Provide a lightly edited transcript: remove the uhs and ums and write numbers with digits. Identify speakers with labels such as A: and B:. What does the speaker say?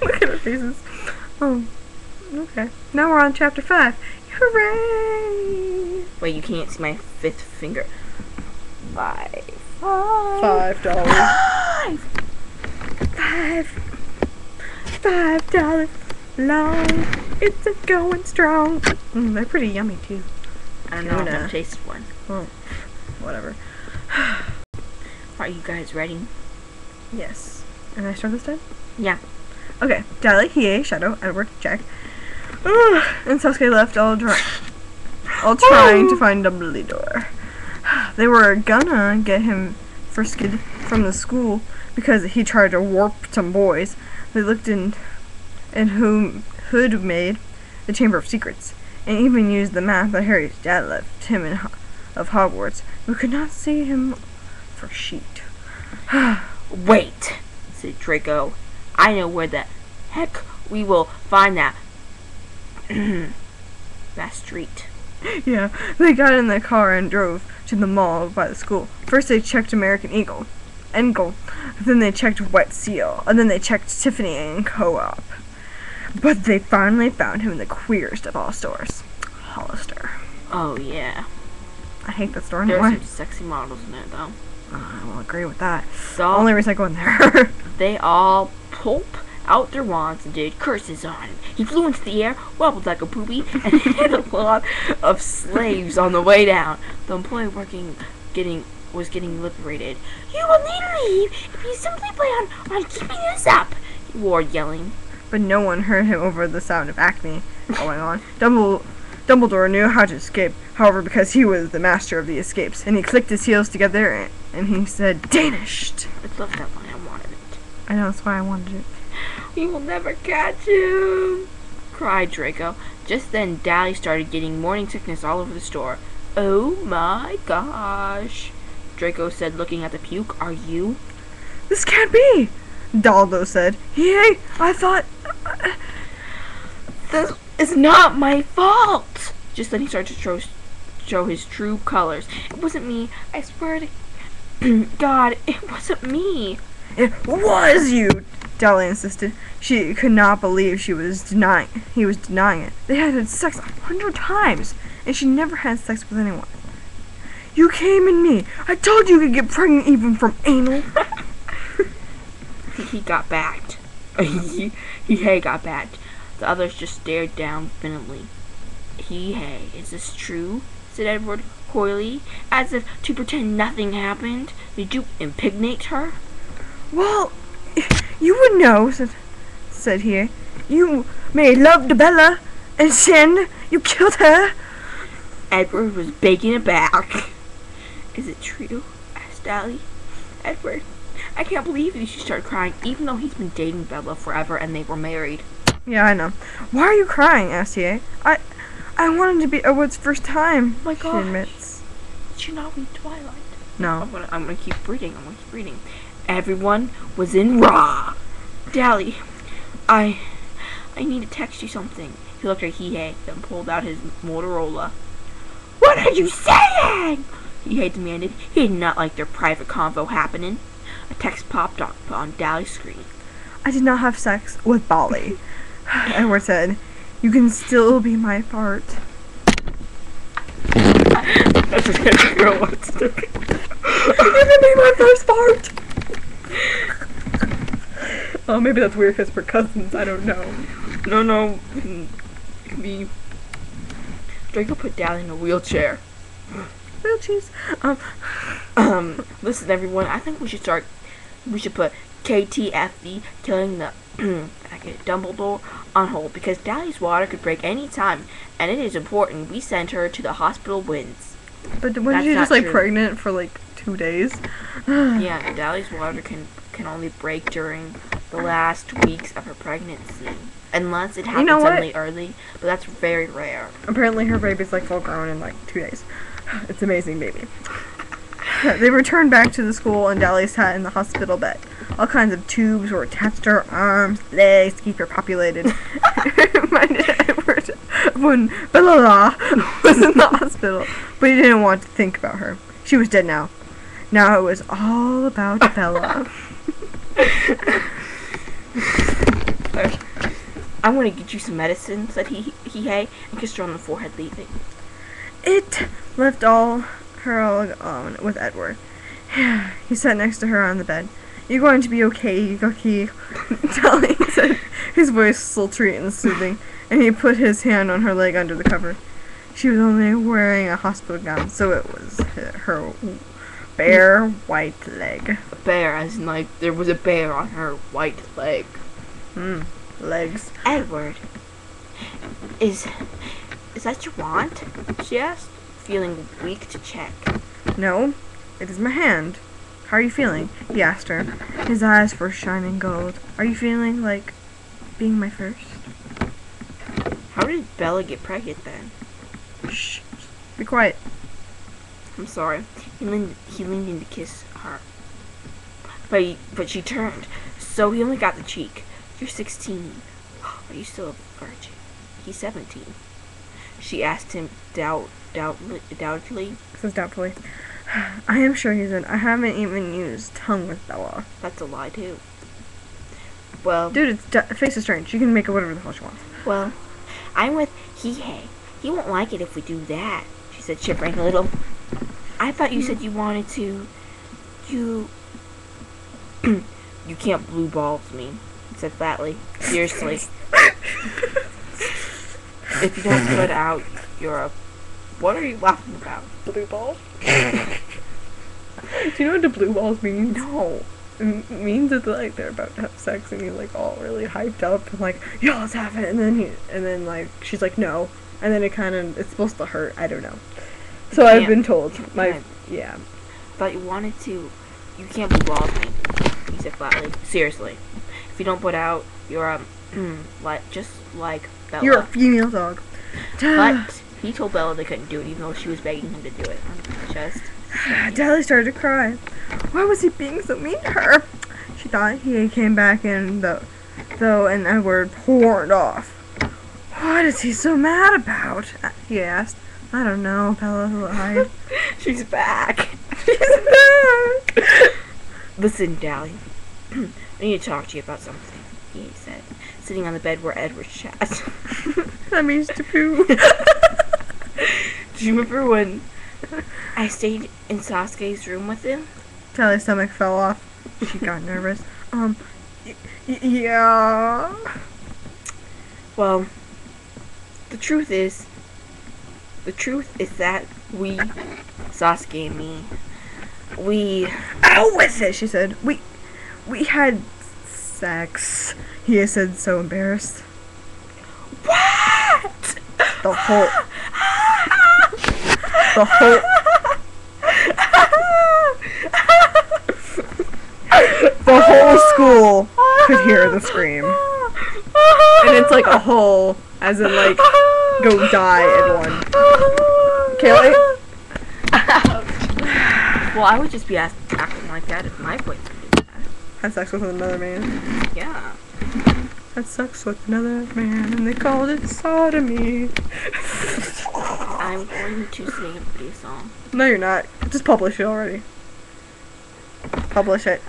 A: Look at our faces. Oh, okay. Now we're on chapter 5. Hooray!
B: Wait, you can't see my 5th finger. $5.
A: $5 long. It's a going strong. They're pretty yummy too.
B: I don't know. I've never tasted one.
A: Oh, whatever.
B: Are you guys ready?
A: Yes. And I start this time?
B: Yeah.
A: Okay. Dally, Hiei, Shadow, Edward, Jack. And Sasuke left all trying to find Dumbledore. They were gonna get him frisked from the school because he tried to warp some boys. They looked in whom Hood made the Chamber of Secrets, and even used the map that Harry's dad left him of Hogwarts. We could not see him for sheet.
B: Wait, said Draco. I know where the heck we will find that that street.
A: Yeah, they got in the car and drove to the mall by the school. First they checked American Eagle, then they checked Wet Seal, and then they checked Tiffany and Co-op. But they finally found him in the queerest of all stores, Hollister.
B: Oh yeah.
A: I hate that store
B: There's
A: anyway.
B: some sexy models in it though.
A: I will agree with that.
B: So
A: Only reason I go in there.
B: they all pulp out their wands and did curses on him. He flew into the air, wobbled like a booby, and hit a lot of slaves on the way down. The employee was getting liberated. You will need to leave if you simply plan on keeping this up, he roared, yelling.
A: But no one heard him over the sound of acne going on. Dumbledore knew how to escape, however, because he was the master of the escapes, and he clicked his heels together and he said, Danish!
B: I love that line. I wanted it.
A: I know, that's why I wanted it.
B: We will never catch him, cried Draco. Just then, Dally started getting morning sickness all over the store. Oh my gosh, Draco said, looking at the puke. Are you?
A: This can't be, Daldo said. Hey, I thought...
B: This is not my fault. Just then he started to show his true colors. It wasn't me. I swear to God, it wasn't me.
A: It was you, Dally insisted. She could not believe he was denying it. They had sex 100 times, and she never had sex with anyone. You came in me. I told you could get pregnant even from anal.
B: He got backed. He got backed. The others just stared down venomly. Hey, is this true? Said Edward coyly, as if to pretend nothing happened. Did you impregnate her?
A: Well, you would know, said he. You made love to Bella, and then you killed her.
B: Edward was begging it back. Is it true? Asked Dally. Edward, I can't believe it. She started crying, even though he's been dating Bella forever and they were married.
A: Yeah, I know. Why are you crying? Asked he. I wanted to be Edward's first time.
B: Oh my gosh.
A: She admits.
B: Did you not read Twilight?
A: No.
B: I'm gonna keep reading. Everyone was in raw. Dally, I need to text you something. He looked at Hiei, then pulled out his Motorola. What are you saying? Hiei demanded. He did not like their private convo happening. A text popped up on Dally's screen.
A: I did not have sex with Bali. Edward said, you can still be my fart.
B: That's what the girl wants to be.
A: You can be my first fart. Oh, maybe that's weird because we're cousins. I don't know.
B: No. It can be. Draco put Dally in a wheelchair.
A: Real cheese.
B: Listen, everyone. I think we should put KTFD killing the Dumbledore on hold because Dally's water could break any time, and it is important we send her to the hospital wins.
A: But wasn't she just pregnant for 2 days?
B: Yeah, Dally's water can only break during the last weeks of her pregnancy, unless it happens suddenly early. But that's very rare.
A: Apparently, her baby's full grown in 2 days. It's amazing, baby. They returned back to the school, and Dally sat in the hospital bed. All kinds of tubes were attached to her arms, legs to keep her populated. It reminded Edward when Bella was in the hospital, but he didn't want to think about her. She was dead now. Now it was all about Bella.
B: I want to get you some medicine, said he and kissed her on the forehead, leaving.
A: It left her all alone with Edward. He sat next to her on the bed. "You're going to be okay, you cookie," Dolly said, his voice sultry and soothing, and he put his hand on her leg under the cover. She was only wearing a hospital gown, so it was her bare white leg.
B: Bear, as in like there was a bear on her white leg.
A: Legs.
B: Edward, is that your wand? She asked, feeling weak to check.
A: "No, it is my hand. How are you feeling?" he asked her. His eyes were shining gold. "Are you feeling like being my first?"
B: How did Bella get pregnant then?
A: Shh. Be quiet.
B: I'm sorry. He leaned in to kiss her. But she turned, so he only got the cheek. "You're 16. Are you still a virgin?" "He's 17. She asked him doubtfully.
A: Says doubtfully. "I am sure," he said. "I haven't even used tongue with Bella."
B: That's a lie, too. Well...
A: Dude, face is strange. You can make it whatever the hell she wants.
B: "Well, I'm with He won't like it if we do that," she said, shivering a little. "I thought you said you wanted to... You can't blue balls me," he said flatly. "Seriously. If you don't put out your... What are you laughing about?"
A: Blue balls? Do you know what the blue balls means?
B: No.
A: It means that like they're about to have sex and he's like all really hyped up and like, "Yo, let's have it," and then like she's like, "No," and then it's supposed to hurt. I don't know. So I've been told. Yeah.
B: Thought you wanted to. You can't blue balls me, he said flatly. "Seriously. If you don't put out your just like Bella."
A: "You're a female dog."
B: But he told Bella they couldn't do it, even though she was begging him to do it. Just
A: Dolly started to cry. Why was he being so mean to her? She thought. He came back in though, and Edward poured off. "What is he so mad about?" he asked. "I don't know," Bella lied.
B: She's back.
A: She's back.
B: "Listen, Dolly. I need to talk to you about something," he said, sitting on the bed where Edward sat.
A: That means to poo.
B: Do you remember when I stayed in Sasuke's room with him?
A: Dolly's stomach fell off. She got nervous. Yeah.
B: Well, the truth is that we, Sasuke and me,
A: Out with it, she said. We had sex. He said, so embarrassed.
B: What?
A: The whole school could hear the scream. And it's like a whole, as in like, go die in one. Kaylee?
B: Well, I would just be acting like that if my boyfriend did that.
A: Had sex with another man.
B: Yeah.
A: Had sex with another man and they called it sodomy.
B: I'm going to sing a pretty song.
A: No, you're not. Just publish it already. Publish it.